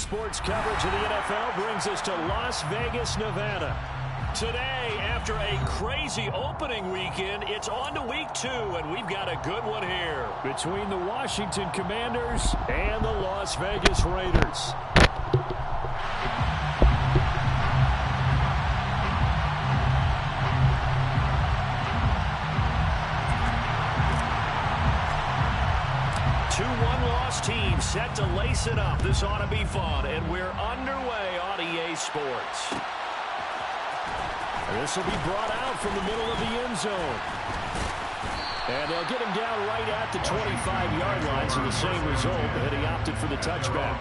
sports coverage of the NFL brings us to Las Vegas, Nevada. Today, after a crazy opening weekend, it's on to week 2, and we've got a good one here between the Washington Commanders and the Las Vegas Raiders. Two one-loss teams set to lace it up. This ought to be fun, and we're underway on EA Sports. This will be brought out from the middle of the end zone. And they'll get him down right at the 25-yard line, so the same result, but he opted for the touchback.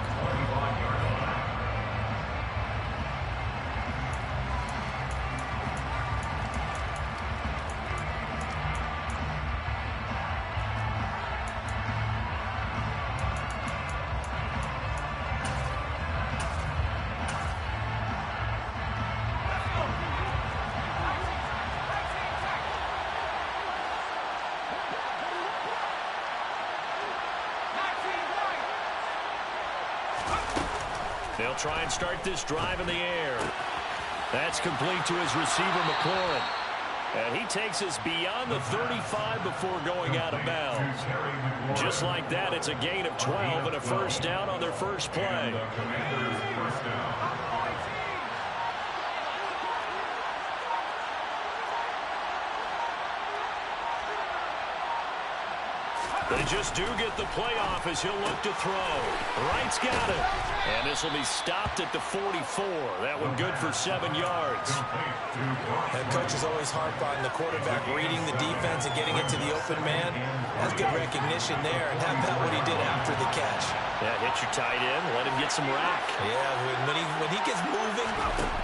They'll try and start this drive in the air. That's complete to his receiver, McLaurin. And he takes us beyond the 35 before going out of bounds. Just like that, it's a gain of 12 and a first down on their first play. They just do get the playoff as he'll look to throw. Wright's got it. And this will be stopped at the 44. That one good for 7 yards. Head coach is always harp on the quarterback reading the defense and getting it to the open man. That's good recognition there. And how about what he did after the catch? Yeah, hit your tight end. Let him get some rack. Yeah, when he gets moving,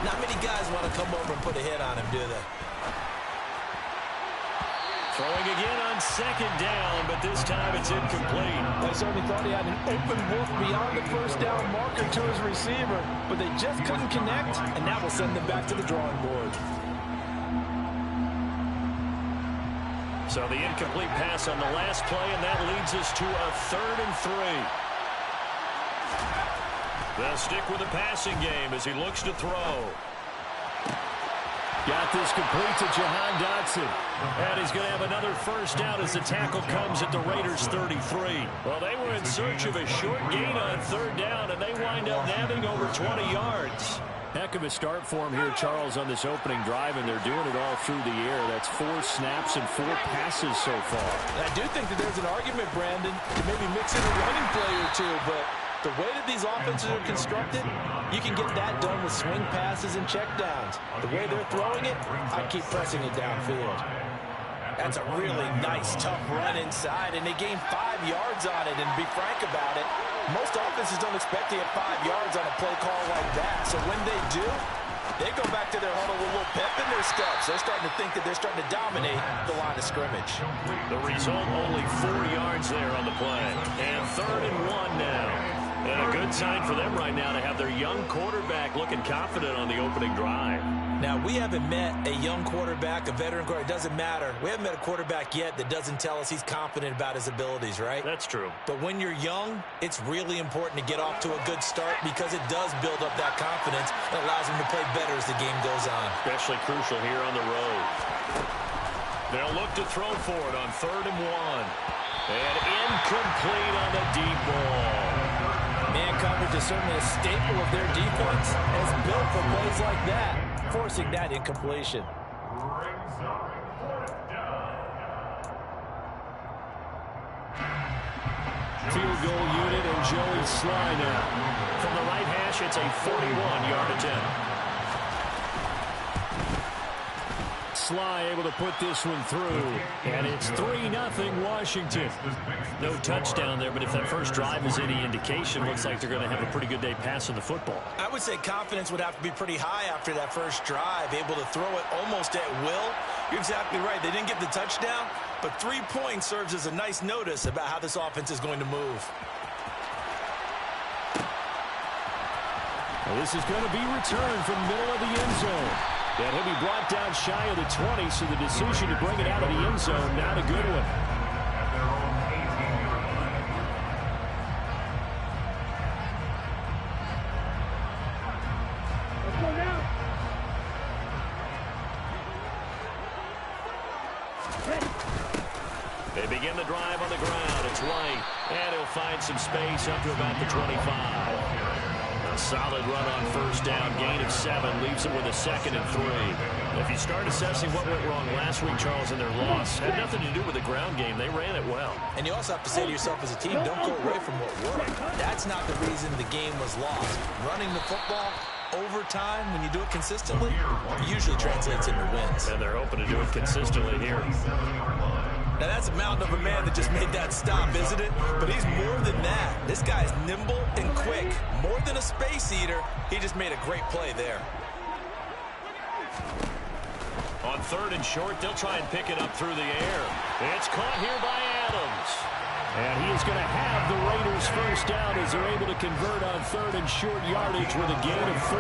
not many guys want to come over and put a hit on him, do they? Throwing again on second down, but this time it's incomplete. They certainly thought he had an open look beyond the first down marker to his receiver, but they just couldn't connect, and that will send them back to the drawing board. So the incomplete pass on the last play, and that leads us to a 3rd and 3. They'll stick with the passing game as he looks to throw. Got this complete to Jahan Dotson. And he's going to have another first down as the tackle comes at the Raiders' 33. Well, they were in search of a short gain on 3rd down, and they wind up nabbing over 20 yards. Heck of a start for him here, Charles, on this opening drive, and they're doing it all through the air. That's 4 snaps and 4 passes so far. I do think that there's an argument, Brandon, to maybe mix in a running play or two, but the way that these offenses are constructed, you can get that done with swing passes and checkdowns. The way they're throwing it, I keep pressing it downfield. That's a really nice, tough run inside, and they gain 5 yards on it. And to be frank about it, most offenses don't expect to get 5 yards on a play call like that. So when they do, they go back to their huddle with a little pep in their steps. They're starting to think that they're starting to dominate the line of scrimmage. The result, only 4 yards there on the play. And 3rd and 1 now. And a good sign for them right now to have their young quarterback looking confident on the opening drive. Now, we haven't met a young quarterback, a veteran quarterback. It doesn't matter. We haven't met a quarterback yet that doesn't tell us he's confident about his abilities, right? That's true. But when you're young, it's really important to get off to a good start because it does build up that confidence and allows him to play better as the game goes on. Especially crucial here on the road. They'll look to throw for it on 3rd and 1. And incomplete on the deep ball. Man coverage is certainly a staple of their defense, and it's built for plays like that, forcing that incompletion. Field goal unit and Joey Sly now. From the right hash, it's a 41-yard attempt. Sly able to put this one through, and it's 3-0 Washington. No touchdown there, but if that first drive is any indication, looks like they're going to have a pretty good day passing the football. I would say confidence would have to be pretty high after that first drive, able to throw it almost at will. You're exactly right. They didn't get the touchdown, but 3 points serves as a nice notice about how this offense is going to move. Well, this is going to be returned from the middle of the end zone. And he'll be brought down shy of the 20, so the decision to bring it out of the end zone, not a good one. begin the drive on the ground. It's White, and he'll find some space up to about the 25. A solid run on first down. Gain of 7 leaves it with a 2nd and 3. If you start assessing what went wrong last week, Charles, in their loss, had nothing to do with the ground game. They ran it well. And you also have to say to yourself as a team, don't go away from what worked. That's not the reason the game was lost. Running the football over time, when you do it consistently, usually translates into wins. And they're hoping to do it consistently here. Now, that's a mountain of a man that just made that stop, isn't it? But he's more than that. This guy's nimble and quick. More than a space eater, he just made a great play there. On 3rd and short, they'll try and pick it up through the air. It's caught here by Adams. And he is going to have the Raiders first down as they're able to convert on 3rd and short yardage with a gain of 4.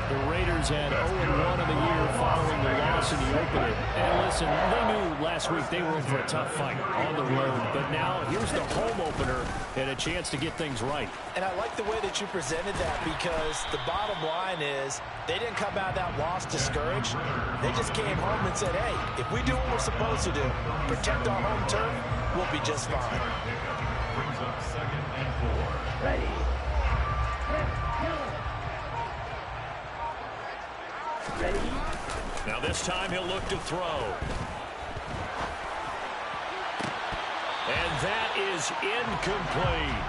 The Raiders had 0-1 in the year following the loss in the opener. And listen, they knew last week they were in for a tough fight on the road. But now here's the home opener and a chance to get things right. And I like the way that you presented that, because the bottom line is they didn't come out of that loss discouraged. They just came home and said, hey, if we do what we're supposed to do, protect our home turf, we'll be just fine. Brings up 2nd and 4. Ready. Ready. Now this time he'll look to throw. And that is incomplete.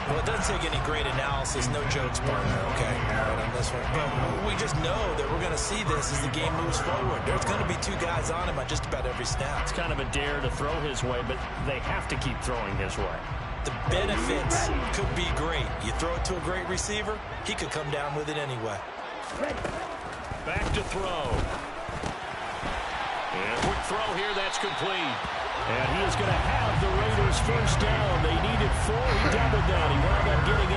Well, it doesn't take any great analysis. No jokes, partner, okay? All right, on this one. But we just know that we're going to see this as the game moves forward. There's going to be 2 guys on him on just about every snap. It's kind of a dare to throw his way, but they have to keep throwing his way. The benefits could be great. You throw it to a great receiver, he could come down with it anyway. Back to throw. And quick throw here, that's complete. And he is going to have the Raiders first down. They needed 4. He doubled that. He wound up getting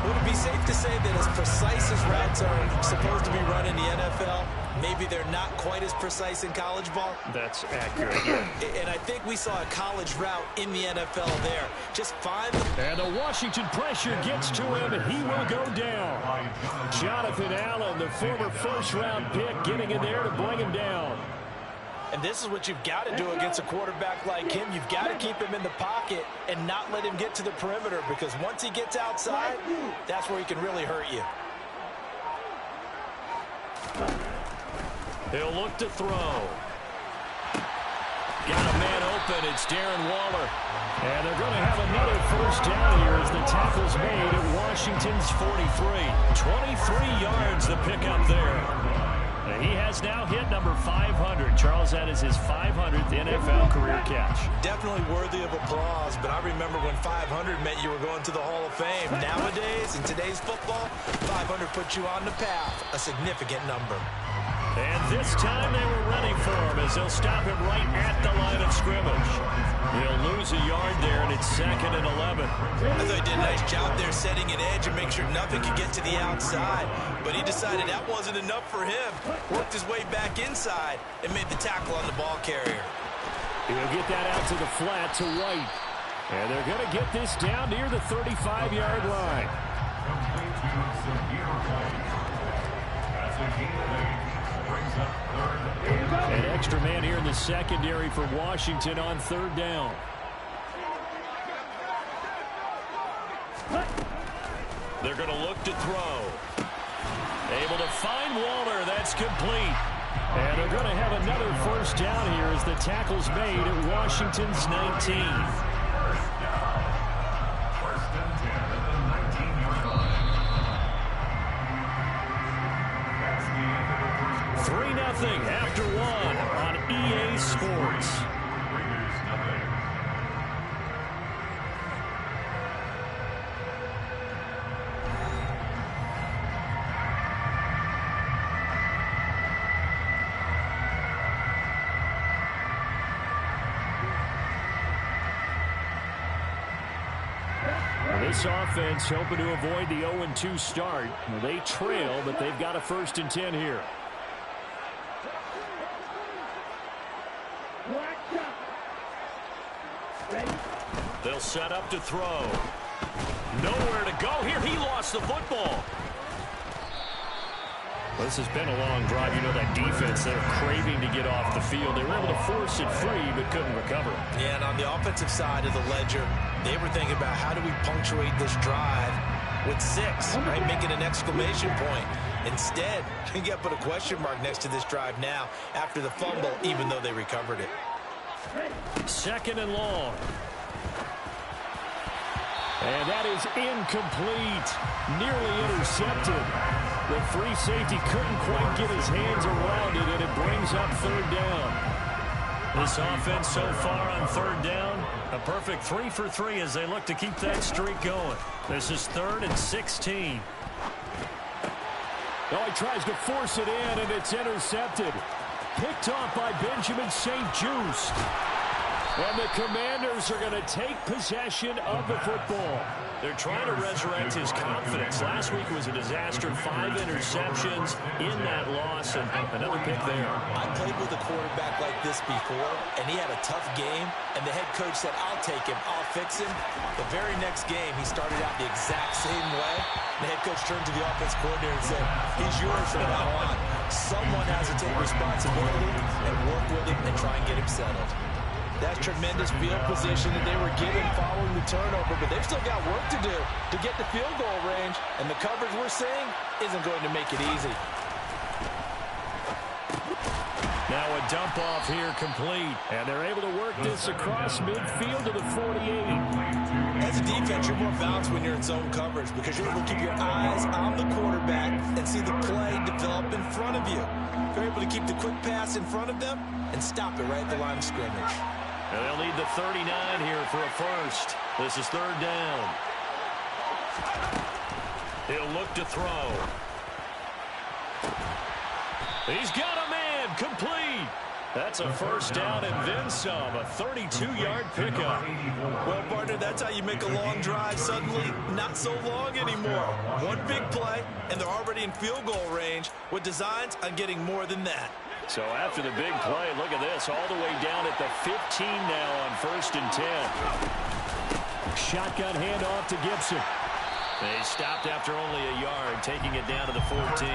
8. Would it be safe to say that as precise as routes are supposed to be run in the NFL, maybe they're not quite as precise in college ball? That's accurate, yeah. And I think we saw a college route in the NFL there. Just find them. And the Washington pressure gets to him, and he will go down. Jonathan Allen, the former first-round pick, getting in there to bring him down. And this is what you've got to do against a quarterback like him. You've got to keep him in the pocket and not let him get to the perimeter, because once he gets outside, that's where he can really hurt you. He'll look to throw. Got a man open. It's Darren Waller. And they're going to have another first down here as the tackle's made at Washington's 43. 23 yards the pickup there. He has now hit number 500. Charles, that is his 500th NFL career catch. Definitely worthy of applause, but I remember when 500 meant you were going to the Hall of Fame. Nowadays, in today's football, 500 puts you on the path, a significant number. And this time they were ready for him as they'll stop him right at the line of scrimmage. He'll lose a yard there, and it's 2nd and 11. I thought he did a nice job there setting an edge and make sure nothing could get to the outside. But he decided that wasn't enough for him. Worked his way back inside and made the tackle on the ball carrier. He'll get that out to the flat to White. And they're going to get this down near the 35-yard line. An extra man here in the secondary for Washington on 3rd down. They're going to look to throw. Able to find Waller. That's complete. And they're going to have another first down here as the tackle's made at Washington's 19. 3-0 after 1 on EA Sports. This offense hoping to avoid the 0-2 start. They trail, but they've got a 1st and 10 here. They'll set up to throw. Nowhere to go here. He lost the football. This has been a long drive. You know that defense, they're craving to get off the field. They were able to force it free, but couldn't recover. Yeah, and on the offensive side of the ledger, they were thinking about how do we punctuate this drive with 6, right? Making an exclamation point. Instead, you get put a question mark next to this drive now after the fumble, even though they recovered it. 2nd and long. And that is incomplete. Nearly intercepted. The free safety couldn't quite get his hands around it, and it brings up 3rd down. This offense so far on 3rd down, a perfect 3 for 3 as they look to keep that streak going. This is 3rd and 16. Oh, he tries to force it in, and it's intercepted. Picked off by Benjamin St-Juste. And the Commanders are going to take possession of the football. They're trying to resurrect his confidence. Last week was a disaster. 5 interceptions in that loss, and another pick there. I played with a quarterback like this before, and he had a tough game, and the head coach said, I'll take him, I'll fix him. The very next game, he started out the exact same way. The head coach turned to the offense coordinator and said, he's yours from now on. Someone has to take responsibility and work with him and try and get him settled. That's tremendous field position that they were given following the turnover, but they've still got work to do to get the field goal range, and the coverage we're seeing isn't going to make it easy. Now a dump off here complete, and they're able to work this across midfield to the 48. As a defense, you're more balanced when you're in zone coverage because you're able to keep your eyes on the quarterback and see the play develop in front of you. You're able to keep the quick pass in front of them and stop it right at the line of scrimmage. And they'll need the 39 here for a first. This is 3rd down. He'll look to throw. He's got a man, complete. That's a first down and then some, a 32-yard pickup. Well, partner, that's how you make a long drive suddenly not so long anymore. One big play, and they're already in field goal range with designs on getting more than that. So after the big play, look at this, all the way down at the 15 now on 1st and 10. Shotgun handoff to Gibson. They stopped after only a yard, taking it down to the 14.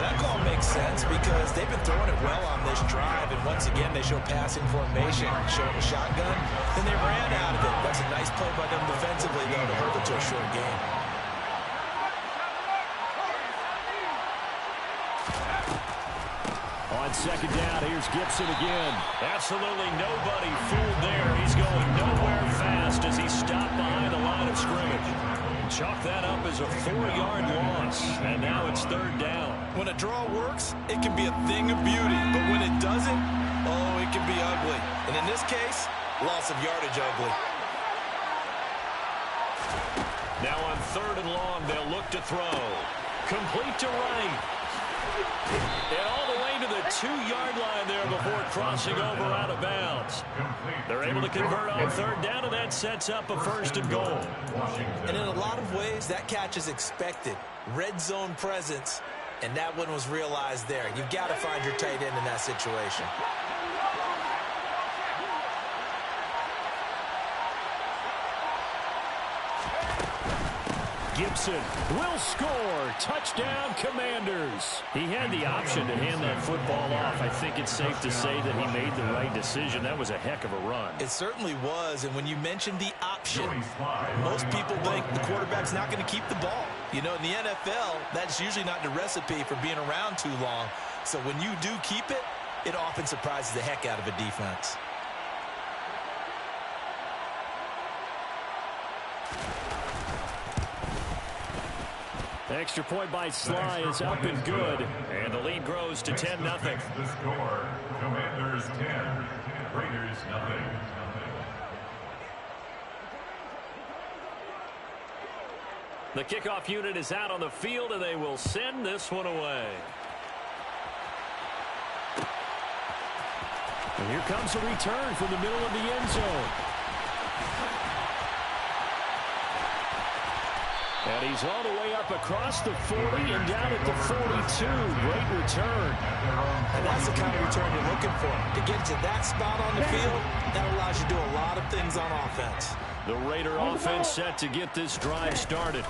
That call makes sense because they've been throwing it well on this drive, and once again they show passing formation, showing a shotgun, then they ran out of it. That's a nice play by them defensively, though, to hold it to a short game. On 2nd down, here's Gibson again. Absolutely nobody fooled there. He's going nowhere fast as he stopped behind the line of scrimmage. Chalk that up as a 4-yard loss, and now it's 3rd down. When a draw works, it can be a thing of beauty, but when it doesn't, oh, it can be ugly. And in this case, loss of yardage ugly. Now on 3rd and long, they'll look to throw. Complete to right. And all the way to the 2-yard line there before crossing over out of bounds. They're able to convert on 3rd down, and that sets up a 1st and goal. And in a lot of ways, that catch is expected. Red zone presence, and that one was realized there. You've got to find your tight end in that situation. Gibson will score. Touchdown, Commanders. He had the option to hand that football off. I think it's safe to say that he made the right decision. That was a heck of a run. It certainly was, and when you mentioned the option, most people think the quarterback's not going to keep the ball. You know, in the NFL, that's usually not the recipe for being around too long. So when you do keep it, it often surprises the heck out of a defense. Extra point by Sly is up and good. And the lead grows to 10-0. The score, Commanders 10, Raiders 0. The kickoff unit is out on the field, and they will send this one away. And here comes a return from the middle of the end zone. And he's all the way up across the 40 and down at the 42. Great return. And that's the kind of return you're looking for. To get to that spot on the field, that allows you to do a lot of things on offense. The Raider offense set to get this drive started.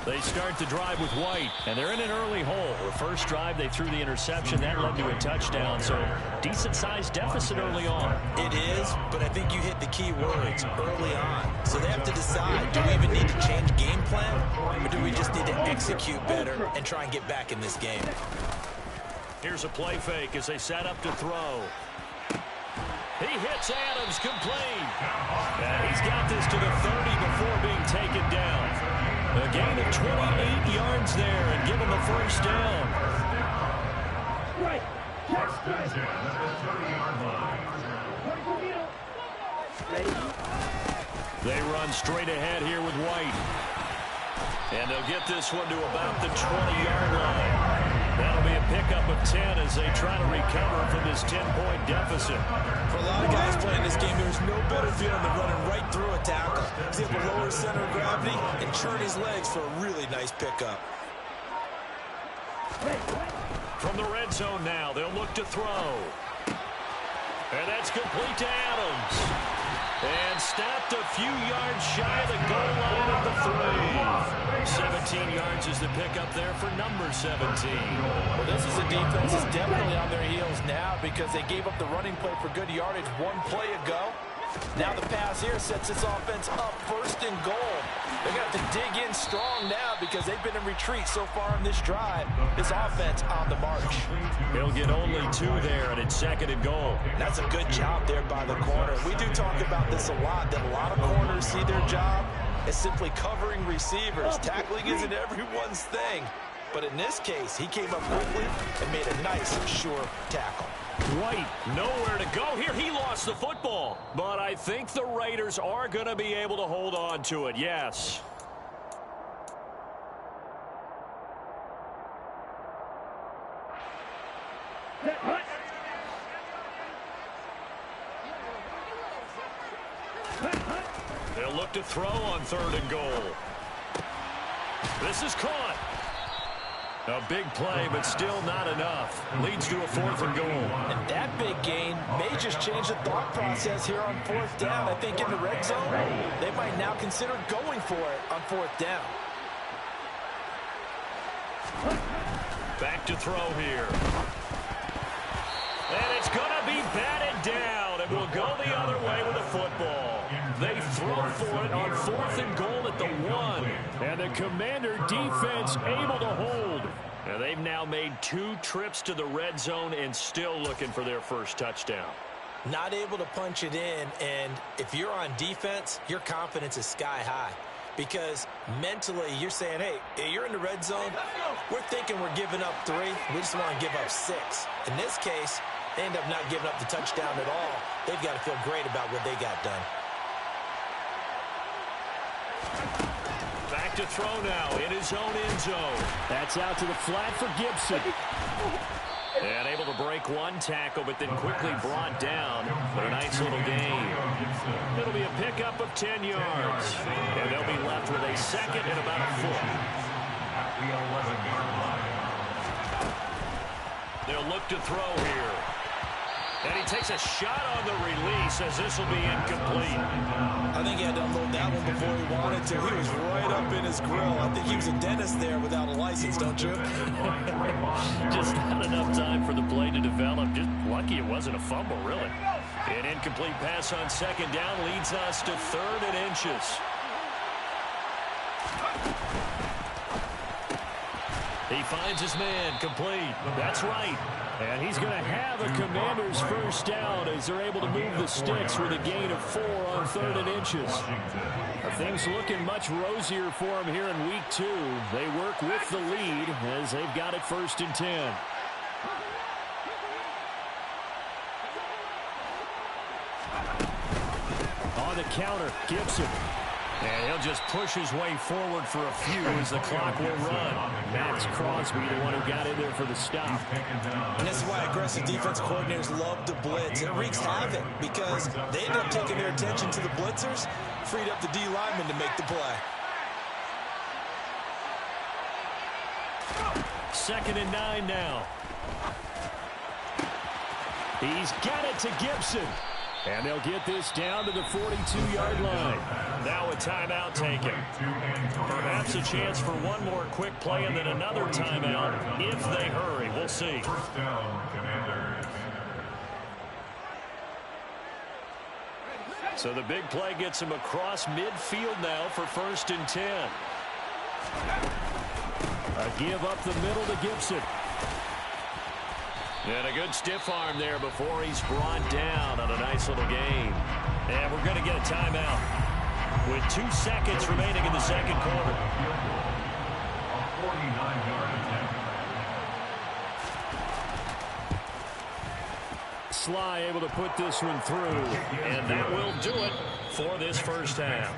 They start the drive with White, and they're in an early hole. The first drive, they threw the interception. That led to a touchdown, so decent-sized deficit early on. It is, but I think you hit the key words, early on. So they have to decide, do we even need to change game plan, or do we just need to execute better and try and get back in this game? Here's a play fake as they set up to throw. He hits Adams, complete. And he's got this to the 30 before being taken down. A gain of 28 yards there and give him the first down. Right. Extension at the 30-yard line. Ready? They run straight ahead here with White. And they'll get this one to about the 20-yard line. That'll be a pickup of 10 as they try to recover from this 10-point deficit. For a lot of guys playing this game, there's no better feeling than running right through a tackle. He's able to lower his center of gravity and churn his legs for a really nice pickup. From the red zone now, they'll look to throw. And that's complete to Adams. And stopped a few yards shy of the goal line at the 3. 17 yards is the pickup there for number 17. Well, this is a defense that's definitely on their heels now because they gave up the running play for good yardage one play ago. Now the pass here sets this offense up first and goal. They're going to have to dig in strong now because they've been in retreat so far in this drive. This offense on the march. He'll get only 2 there, and it's second and goal. That's a good job there by the corner. We do talk about this a lot, that a lot of corners see their job as simply covering receivers. Tackling isn't everyone's thing. But in this case, he came up quickly and made a nice, sure tackle. White, nowhere to go here. He lost the football. But I think the Raiders are going to be able to hold on to it, yes. They'll look to throw on 3rd and goal. This is caught. A big play, but still not enough. Leads to a 4th and goal. And that big gain may just change the thought process here on 4th down. I think in the red zone, they might now consider going for it on 4th down. Back to throw here. And it's going to be batted down, and will go the other way with the football. They throw for it on 4th and goal at the 1. And the Commander defense able to hold. And they've now made 2 trips to the red zone and still looking for their first touchdown. Not able to punch it in, and if you're on defense, your confidence is sky high. Because mentally, you're saying, hey, you're in the red zone. We're thinking we're giving up 3. We just want to give up 6. In this case, they end up not giving up the touchdown at all. They've got to feel great about what they got done. Back to throw now in his own end zone. That's out to the flat for Gibson. And able to break 1 tackle, but then quickly brought down. But a nice little gain. It'll be a pickup of 10 yards. And they'll be left with a 2nd and about a 4. They'll look to throw here. And he takes a shot on the release as this will be incomplete. I think he had to unload that one before he wanted to. He was right up in his grill. I think he was a dentist there without a license, don't you? Just not enough time for the play to develop. Just lucky it wasn't a fumble, really. An incomplete pass on 2nd down leads us to 3rd and inches. He finds his man, complete. That's right. And he's going to have a Commander's first down as they're able to move the sticks with a gain of 4 on 3rd and inches. Things looking much rosier for them here in week 2. They work with the lead as they've got it 1st and 10. On the counter, Gibson. And he'll just push his way forward for a few as the clock will run. Max Crosby, the one who got in there for the stop. And this is why aggressive defense coordinators love to blitz. It wreaks havoc because they end up taking their attention to the blitzers, freed up the D lineman to make the play. 2nd and 9 now. He's got it to Gibson. And they'll get this down to the 42-yard line. Now a timeout taken. Perhaps a chance for one more quick play and then another timeout if they hurry. We'll see. First down, Commanders. So the big play gets him across midfield now for 1st and 10. A give up the middle to Gibson. And a good stiff arm there before he's brought down on a nice little gain. And we're going to get a timeout with 2 seconds remaining in the second quarter. A 49-yard attempt. Sly able to put this one through, and that will do it for this first half.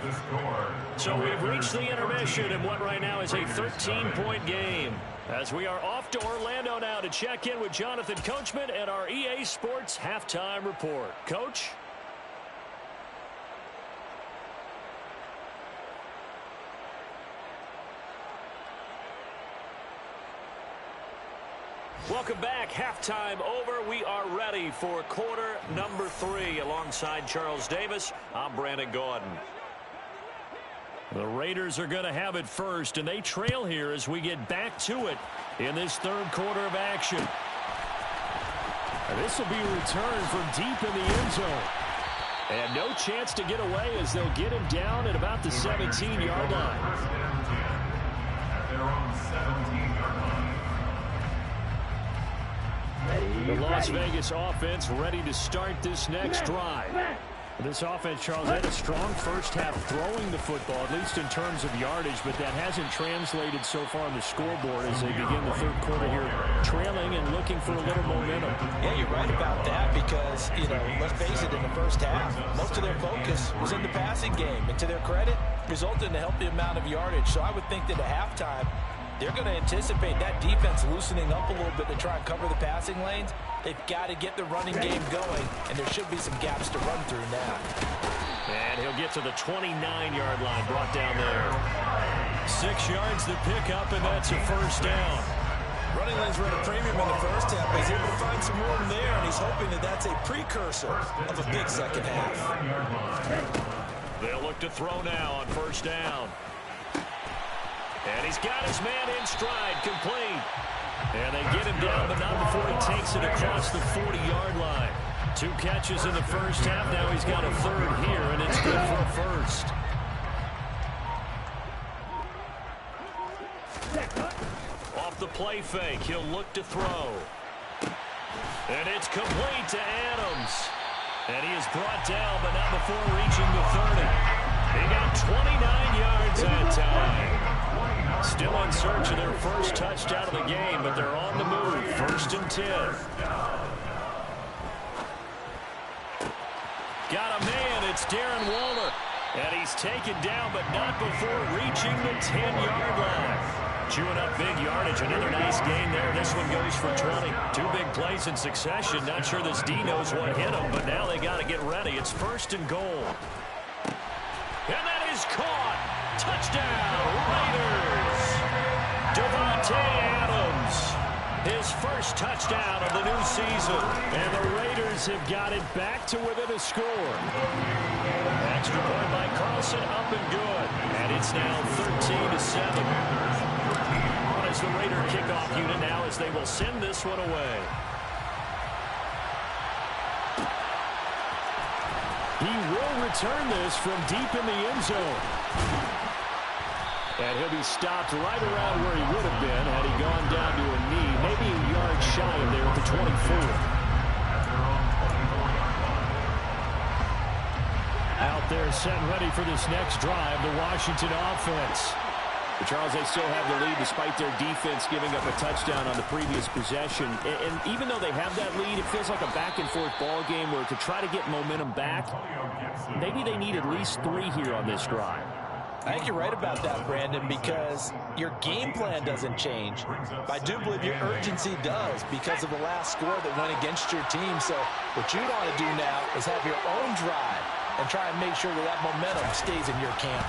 So we've reached the intermission in what right now is a 13-point game, as we are off to Orlando now to check in with Jonathan Coachman and our EA Sports Halftime Report. Coach? Welcome back. Halftime over. We are ready for quarter number 3. Alongside Charles Davis, I'm Brandon Gordon. The Raiders are going to have it first, and they trail here as we get back to it in this third quarter of action. And this will be a return from deep in the end zone. And no chance to get away as they'll get him down at about the 17-yard line. At their own 17-yard line. The Las Vegas offense ready to start this next drive. This offense, Charles, had a strong first half throwing the football, at least in terms of yardage, but that hasn't translated so far on the scoreboard as they begin the third quarter here, trailing and looking for a little momentum. Yeah, you're right about that because, let's face it, in the first half, most of their focus was in the passing game. And to their credit, resulted in a healthy amount of yardage. So I would think that at halftime, they're going to anticipate that defense loosening up a little bit to try and cover the passing lanes. They've got to get the running game going, and there should be some gaps to run through now. And he'll get to the 29-yard line, brought down there. 6 yards to pick up, and that's a first down. Running lanes were at a premium in the first half. He's able to find some room there, and he's hoping that that's a precursor of a big second half. They'll look to throw now on first down. And he's got his man in stride, complete. And they get him down, but not before he takes it across the 40-yard line. 2 catches in the first half. Now he's got a third here, and it's good for a first. Off the play fake, he'll look to throw. And it's complete to Adams. And he is brought down, but not before reaching the 30. He got 29 yards that time. Still in search of their first touchdown of the game, but they're on the move. 1st and 10. Got a man. It's Darren Waller. And he's taken down, but not before reaching the 10-yard line. Chewing up big yardage. Another nice gain there. This one goes for 20. 2 big plays in succession. Not sure this D knows what hit him, but now they got to get ready. It's 1st and goal. And that is caught. Touchdown, Raiders. Davante Adams, his first touchdown of the new season. And the Raiders have got it back to within a score. Extra point by Carlson, up and good. And it's now 13-7. On as the Raider kickoff unit now as they will send this one away. He will return this from deep in the end zone. And he'll be stopped right around where he would have been had he gone down to a knee, maybe a yard shy of there at the 24. Out there set ready for this next drive, the Washington offense. But Charles, they still have the lead despite their defense giving up a touchdown on the previous possession. And even though they have that lead, it feels like a back-and-forth ball game where to try to get momentum back, maybe they need at least 3 here on this drive. I think you're right about that, Brandon, because your game plan doesn't change. But I do believe your urgency does because of the last score that went against your team. So what you want to do now is have your own drive and try and make sure that that momentum stays in your camp.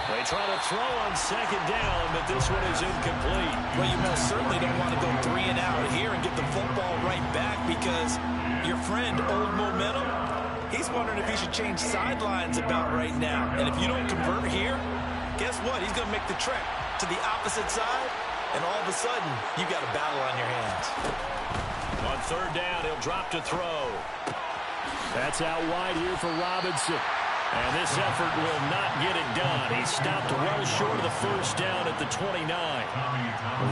They try to throw on second down, but this one is incomplete. Well, you most certainly don't want to go 3 and out here and get the football right back because your friend, Old Momentum, he's wondering if he should change sidelines about right now. And if you don't convert here, guess what? He's going to make the trek to the opposite side, and all of a sudden, you've got a battle on your hands. On third down, he'll drop to throw. That's out wide here for Robinson. And this effort will not get it done. He stopped well short of the first down at the 29.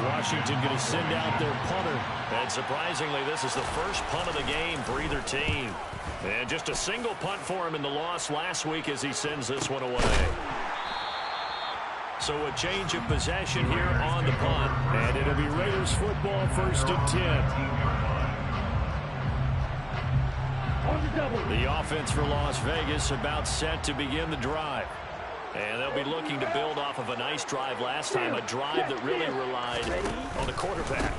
Washington going to send out their punter. And surprisingly, this is the first punt of the game for either team. And just a single punt for him in the loss last week as he sends this one away. So a change of possession here on the punt. And it'll be Raiders football, 1st and 10. The offense for Las Vegas about set to begin the drive. And they'll be looking to build off of a nice drive last time, a drive that really relied on the quarterback.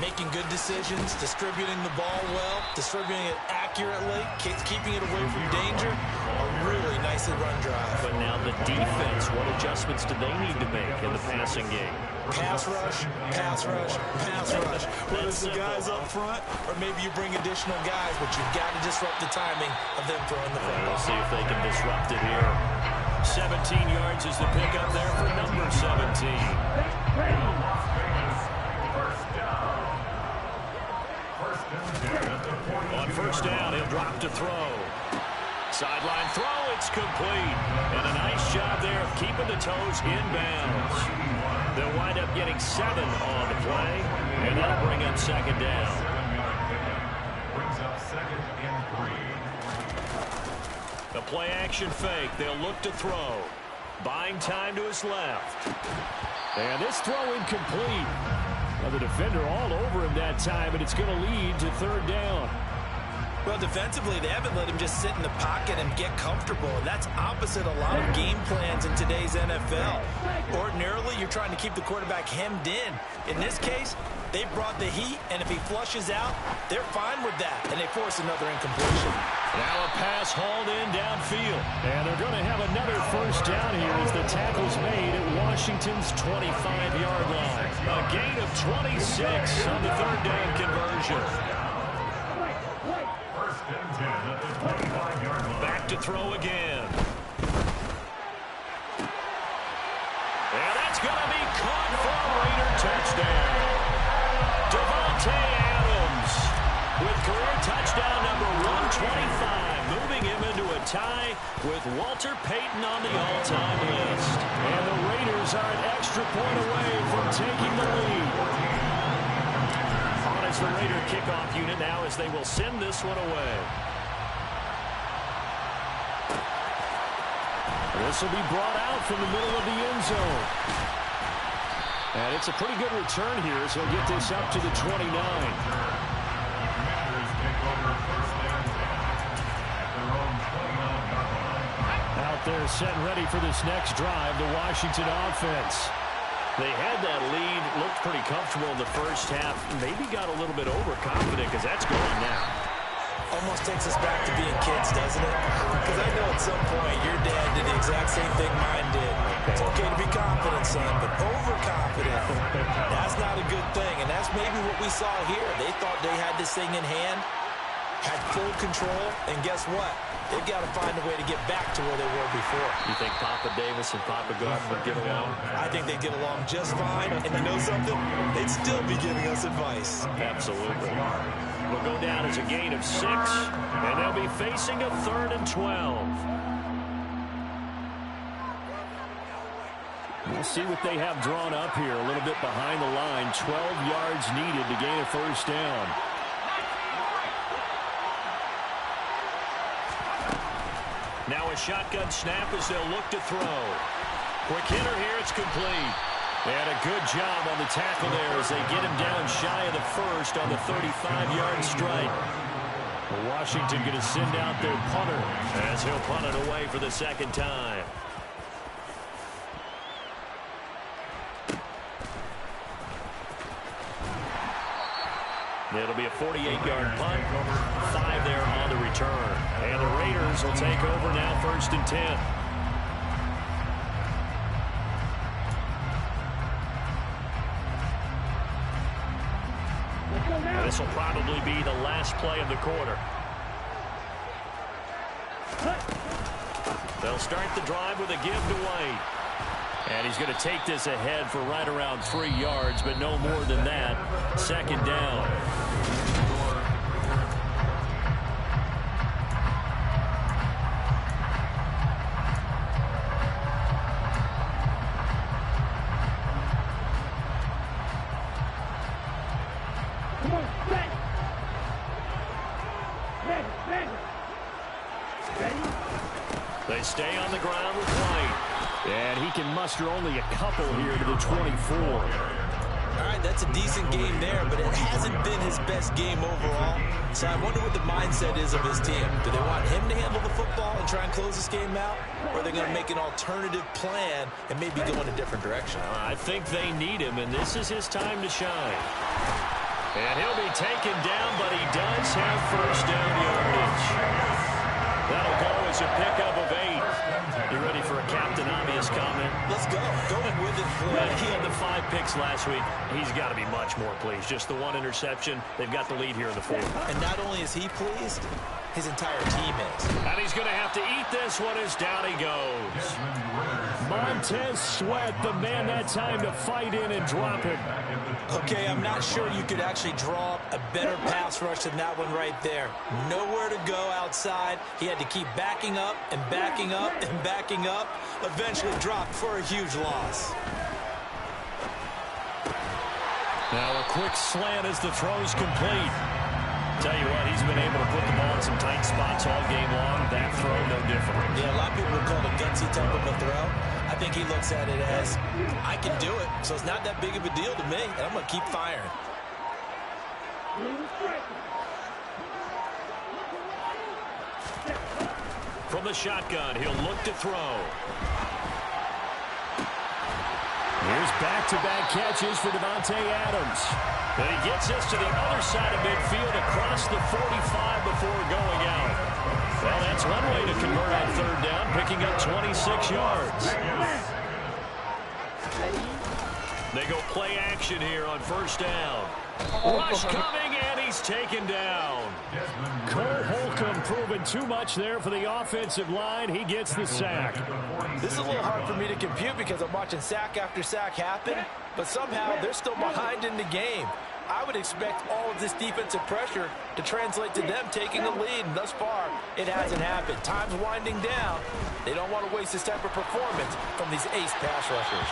Making good decisions, distributing the ball well, distributing it accurately, keeping it away from danger. A really nicely run drive. But now the defense, what adjustments do they need to make in the passing game? Pass rush, pass rush, pass rush. Whether it's the guys up front or maybe you bring additional guys, but you've got to disrupt the timing of them throwing the football. We'll see if they can disrupt it here. 17 yards is the pickup there for number 17. On first down, he'll drop to throw. Sideline throw, it's complete. And a nice job there of keeping the toes inbounds. They'll wind up getting 7 on the play, and that'll bring up second down. Brings up 2nd and 3. The play action fake. They'll look to throw. Buying time to his left. And this throw incomplete. Well, the defender all over him that time, and it's going to lead to 3rd down. Well, defensively, they haven't let him just sit in the pocket and get comfortable, and that's opposite a lot of game plans in today's NFL. Ordinarily, you're trying to keep the quarterback hemmed in. In this case, they brought the heat, and if he flushes out, they're fine with that, and they force another incompletion. Now a pass hauled in downfield, and they're going to have another first down here as the tackle's made at Washington's 25-yard line. A gain of 26 on the 3rd down conversion. Back to throw again. And that's going to be caught for a Raider touchdown. Devontae Adams with career touchdown number 125, moving him into a tie with Walter Payton on the all-time list. And the Raiders are an extra point away from taking the lead. On as the Raider kickoff unit now as they will send this one away. This will be brought out from the middle of the end zone. And it's a pretty good return here as he'll get this up to the 29. Out there set and ready for this next drive, the Washington offense. They had that lead, looked pretty comfortable in the first half, maybe got a little bit overconfident because that's gone now. Almost takes us back to being kids, doesn't it? Because I know at some point your dad did the exact same thing mine did. It's okay to be confident, son, but overconfident, that's not a good thing. And that's maybe what we saw here. They thought they had this thing in hand, had full control, and guess what? They've got to find a way to get back to where they were before. You think Papa Davis and Papa Garden would get along? I think they'd get along just fine. And you know something? They'd still be giving us advice. Absolutely. Will go down as a gain of 6, and they'll be facing a 3rd and 12. We'll see what they have drawn up here a little bit behind the line. 12 yards needed to gain a first down. Now a shotgun snap as they'll look to throw. Quick hitter here, it's complete. And a good job on the tackle there as they get him down shy of the first on the 35-yard strike. Washington going to send out their punter as he'll punt it away for the 2nd time. It'll be a 48-yard punt, 5 there on the return. And the Raiders will take over now 1st and 10. And this will probably be the last play of the quarter. They'll start the drive with a give to White. And he's going to take this ahead for right around 3 yards, but no more than that. Second down. They stay on the ground with White. And he can muster only a couple here to the 24. All right, that's a decent game there, but it hasn't been his best game overall. So I wonder what the mindset is of his team. Do they want him to handle the football and try and close this game out? Or are they going to make an alternative plan and maybe go in a different direction? I think they need him, and this is his time to shine. And he'll be taken down, but he does have first down yardage. That'll go as a pickup of 8. You ready for a Captain Obvious comment? Let's go. Go with it, please. He had the 5 picks last week. He's got to be much more pleased. Just the 1 interception. They've got the lead here in the 4th. And not only is he pleased, his entire team is. And he's going to have to eat this one as down he goes. Montez Sweat, the man that time to fight in and drop him. Okay, I'm not sure you could actually draw up a better pass rush than that one right there. Nowhere to go outside. He had to keep backing up and backing up and backing up. Eventually dropped for a huge loss. Now a quick slant as the throw's complete. Tell you what, he's been able to put the ball in some tight spots all game long. That throw, no different. Yeah, a lot of people would call it a gutsy type of a throw. I think he looks at it as, I can do it, so it's not that big of a deal to me, and I'm going to keep firing. From the shotgun, he'll look to throw. Here's back-to-back catches for Davante Adams. And he gets us to the other side of midfield across the 45 before going out. Well, that's one way to convert on 3rd down, picking up 26 yards. They go play action here on 1st down. Rush coming, and he's taken down. Cole Holcomb proving too much there for the offensive line. He gets the sack. This is a little hard for me to compute because I'm watching sack after sack happen, but somehow they're still behind in the game. I would expect all of this defensive pressure to translate to them taking a lead, and thus far, it hasn't happened. Time's winding down. They don't want to waste this type of performance from these ace pass rushers.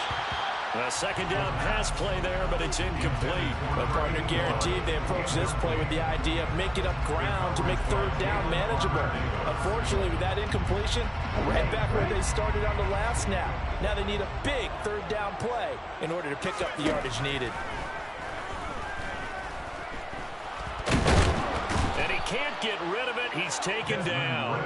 A 2nd down pass play there, but it's incomplete. But partner guaranteed they approach this play with the idea of making up ground to make 3rd down manageable. Unfortunately, with that incompletion, right back where they started on the last snap. Now they need a big 3rd down play in order to pick up the yardage needed. And he can't get rid of it. He's taken down.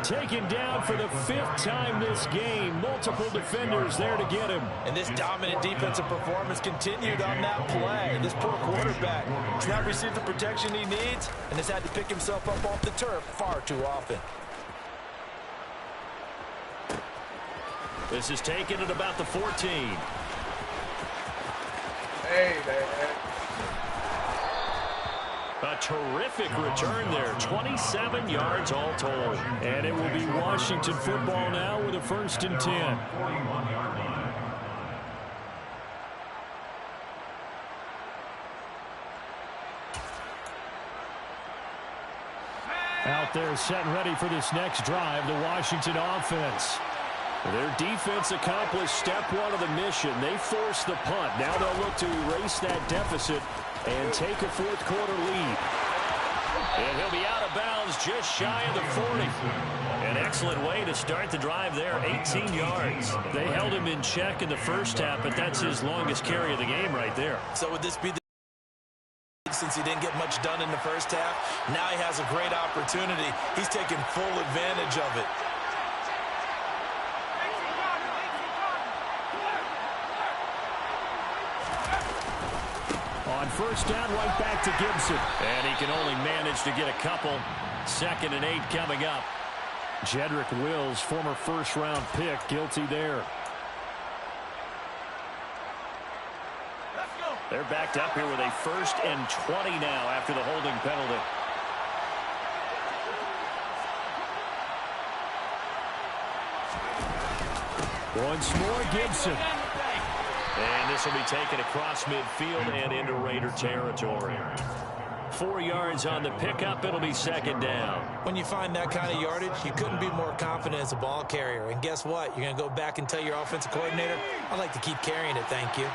Taken down for the 5th time this game. Multiple defenders there to get him. And this dominant defensive performance continued on that play. This poor quarterback has not received the protection he needs and has had to pick himself up off the turf far too often. This is taken at about the 14. Hey, man. A terrific return there. 27 yards all told. And it will be Washington football now with a 1st and 10. Out there set and ready for this next drive, the Washington offense. Their defense accomplished step 1 of the mission. They forced the punt. Now they'll look to erase that deficit and take a 4th quarter lead. And he'll be out of bounds just shy of the 40. An excellent way to start the drive there, 18 yards. They held him in check in the 1st half, but that's his longest carry of the game right there. So would this be the since he didn't get much done in the 1st half? Now he has a great opportunity. He's taking full advantage of it. On 1st down, right back to Gibson. And he can only manage to get a couple. 2nd and 8 coming up. Jedrick Wills, former 1st-round pick, guilty there. They're backed up here with a 1st and 20 now after the holding penalty. Once more, Gibson. And this will be taken across midfield and into Raider territory. 4 yards on the pickup. It'll be 2nd down. When you find that kind of yardage, you couldn't be more confident as a ball carrier. And guess what? You're going to go back and tell your offensive coordinator, I'd like to keep carrying it, thank you.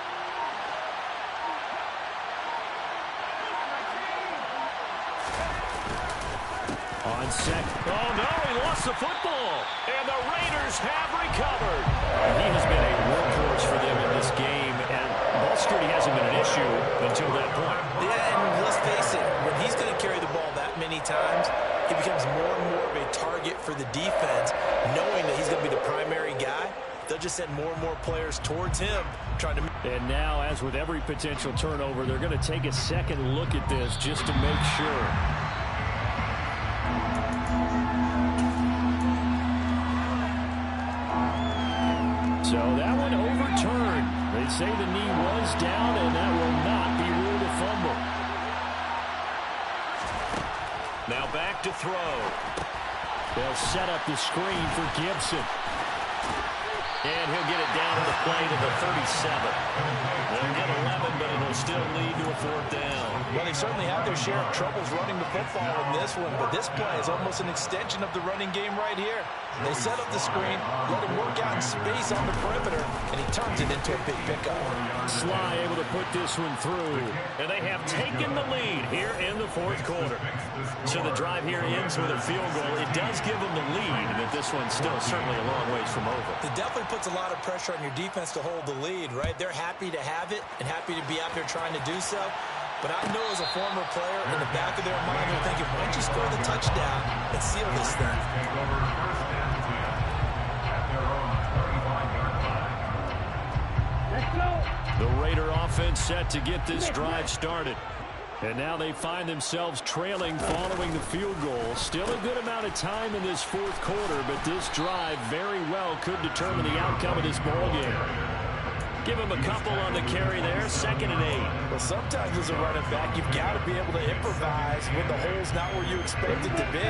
On second. Oh, no, he lost the football. And the Raiders have recovered. He has been a workhorse for them in this game, and ball security hasn't been an issue until that point. Yeah, and let's face it, when he's going to carry the ball that many times, he becomes more and more of a target for the defense, knowing that he's going to be the primary guy. They'll just send more and more players towards him, trying to... And now, as with every potential turnover, they're going to take a second look at this just to make sure. So that one overturned. They say the knee was down, and that will not be ruled a fumble. Now back to throw. They'll set up the screen for Gibson. And he'll get it down to the play to the 37. They'll get 11, but it'll still lead to a 4th down. Well, they certainly have their share of troubles running the football in this one, but this play is almost an extension of the running game right here. They set up the screen, let him work out in space on the perimeter, and he turns it into a big pickup. Sly able to put this one through. And they have taken the lead here in the 4th quarter. So the drive here ends with a field goal. It does give them the lead, but this one's still certainly a long ways from over. It definitely puts a lot of pressure on your defense to hold the lead, right? They're happy to have it and happy to be out there trying to do so. But I know as a former player, in the back of their mind, they're thinking, why don't you score the touchdown and seal this thing? The Raider offense set to get this drive started. And now they find themselves trailing following the field goal. Still a good amount of time in this 4th quarter, but this drive very well could determine the outcome of this ball game. Give him a couple on the carry there, 2nd and 8. Well, sometimes as a running back, you've got to be able to improvise when the hole's not where you expect it to be.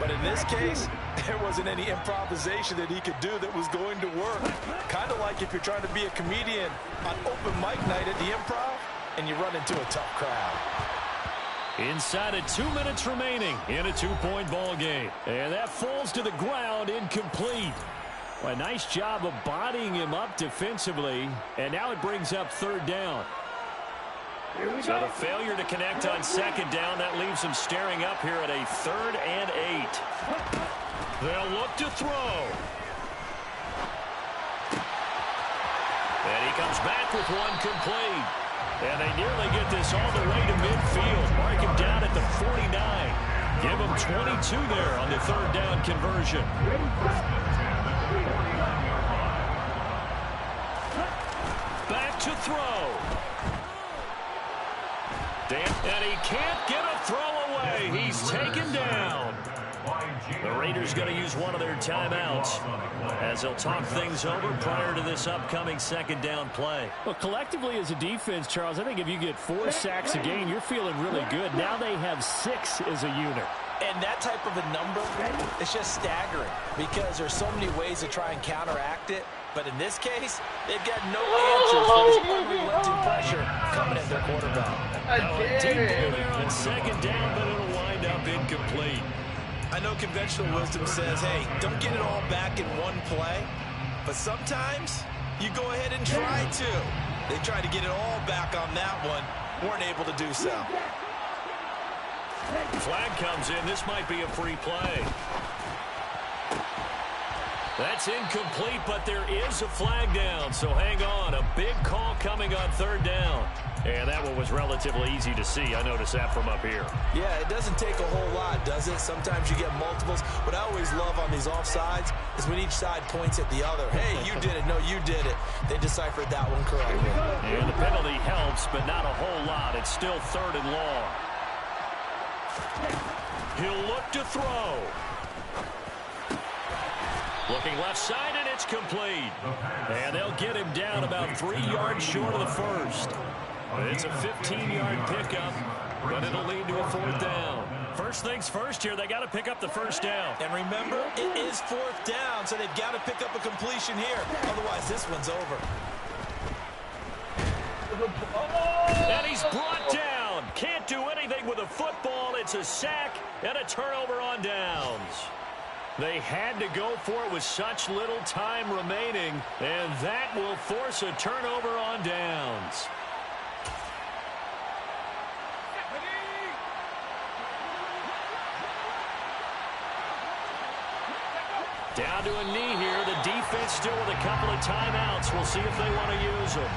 But in this case, there wasn't any improvisation that he could do that was going to work. Kind of like if you're trying to be a comedian on open mic night at the Improv and you run into a tough crowd. Inside of 2 minutes remaining in a 2-point ball game. And that falls to the ground, incomplete. Well, a nice job of bodying him up defensively. And now it brings up 3rd down. So the failure to connect on 2nd down, that leaves them staring up here at a 3rd and 8. They'll look to throw. And he comes back with one complete. And they nearly get this all the way to midfield. Mark him down at the 49. Give him 22 there on the 3rd down conversion. Back to throw. And he can't get a throw away. He's taken down. The Raiders going to use one of their timeouts as they'll talk things over prior to this upcoming 2nd down play. Well, collectively as a defense, Charles, I think if you get 4 sacks a game, you're feeling really good. Now they have 6 as a unit. And that type of a number, it's just staggering because there's so many ways to try and counteract it. But in this case, they've got no answers for this unrelenting pressure coming at their quarterback. Deep ball there on 2nd down, but it'll wind up incomplete. I know conventional wisdom says, hey, don't get it all back in one play. But sometimes you go ahead and try to. They tried to get it all back on that one. Weren't able to do so. Flag comes in. This might be a free play. That's incomplete, but there is a flag down, so hang on. A big call coming on 3rd down. And that one was relatively easy to see. I noticed that from up here. Yeah, it doesn't take a whole lot, does it? Sometimes you get multiples. What I always love on these offsides is when each side points at the other. Hey, you did it. No, you did it. They deciphered that one correctly. And the penalty helps, but not a whole lot. It's still 3rd and long. He'll look to throw. Looking left side, and it's complete. And they'll get him down about 3 yards short of the 1st. It's a 15-yard pickup, but it'll lead to a 4th down. First things first here, they got to pick up the first down. And remember, it is 4th down, so they've got to pick up a completion here. Otherwise, this one's over. And he's brought down. Can't do anything with a football. It's a sack and a turnover on downs. They had to go for it with such little time remaining, and that will force a turnover on downs. Down to a knee here. The defense still with a couple of timeouts. We'll see if they want to use them.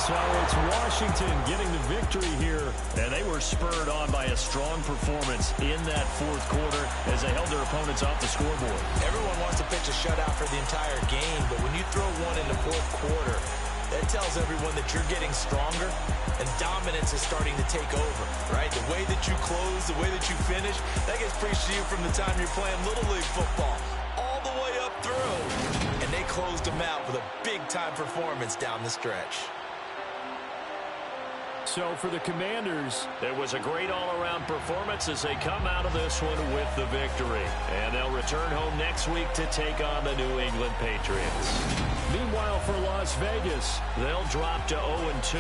So it's Washington getting the victory here, and they were spurred on by a strong performance in that 4th quarter as they held their opponents off the scoreboard. Everyone wants to pitch a shutout for the entire game, but when you throw one in the 4th quarter, that tells everyone that you're getting stronger and dominance is starting to take over, right? The way that you close, the way that you finish, that gets preached to you from the time you're playing Little League football all the way up through. And they closed them out with a big-time performance down the stretch. So for the Commanders, it was a great all-around performance as they come out of this one with the victory. And they'll return home next week to take on the New England Patriots. Meanwhile, for Las Vegas, they'll drop to 0-2.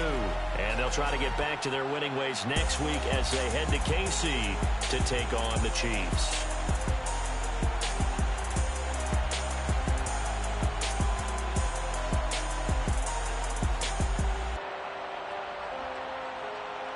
And they'll try to get back to their winning ways next week as they head to KC to take on the Chiefs.